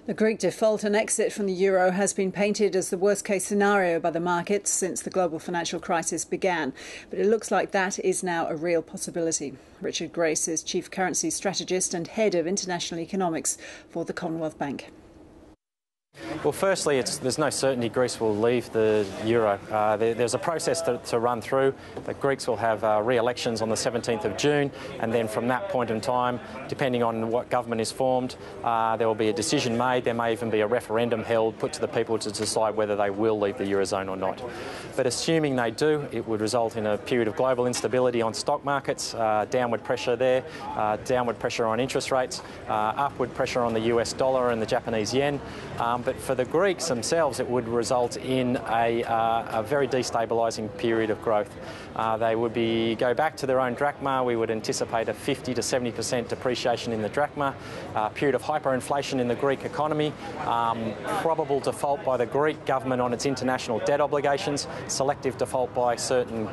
The Greek default and exit from the euro has been painted as the worst-case scenario by the markets since the global financial crisis began. But it looks like that is now a real possibility. Richard Grace is Chief Currency Strategist and Head of International Economics for the Commonwealth Bank. Well, firstly, there's no certainty Greece will leave the euro. There's a process to run through. The Greeks will have re-elections on the 17th of June, and then from that point in time, depending on what government is formed, there will be a decision made. There may even be a referendum held, put to the people to decide whether they will leave the eurozone or not. But assuming they do, it would result in a period of global instability on stock markets, downward pressure there, downward pressure on interest rates, upward pressure on the US dollar and the Japanese yen. But for the Greeks themselves, it would result in a very destabilising period of growth. They would go back to their own drachma. We would anticipate a 50 to 70% depreciation in the drachma, a period of hyperinflation in the Greek economy, probable default by the Greek government on its international debt obligations, selective default by certain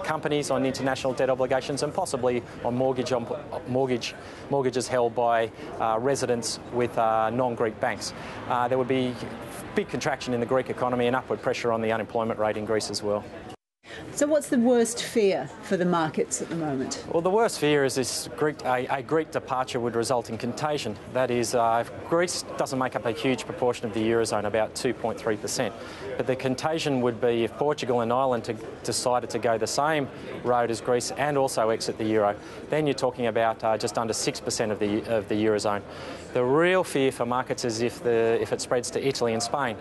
companies on international debt obligations, and possibly on mortgages held by residents with non-Greek banks. There would be big contraction in the Greek economy and upward pressure on the unemployment rate in Greece as well. So what's the worst fear for the markets at the moment? Well, the worst fear is a Greek departure would result in contagion. That is, if Greece doesn't make up a huge proportion of the eurozone, about 2.3%. But the contagion would be if Portugal and Ireland decided to go the same road as Greece and also exit the euro. Then you're talking about just under 6% of the eurozone. The real fear for markets is if it spreads to Italy and Spain.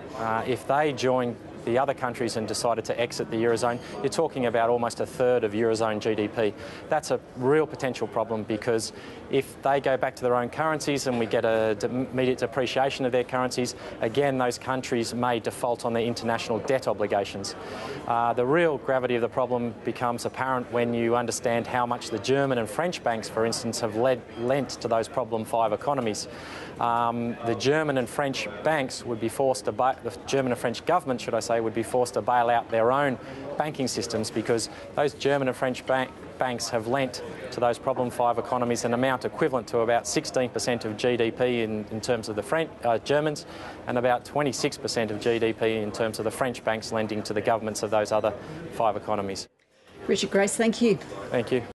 If they join the other countries and decided to exit the eurozone, you're talking about almost a third of eurozone GDP. That's a real potential problem, because if they go back to their own currencies and we get an immediate depreciation of their currencies, again, those countries may default on their international debt obligations. The real gravity of the problem becomes apparent when you understand how much the German and French banks, for instance, have lent to those problem 5 economies. The German and French banks would be forced to the German and French government, should I say, would be forced to bail out their own banking systems, because those German and French banks have lent to those problem 5 economies an amount equivalent to about 16% of GDP in terms of the Germans, and about 26% of GDP in terms of the French banks lending to the governments of those other 5 economies. Richard Grace, thank you. Thank you.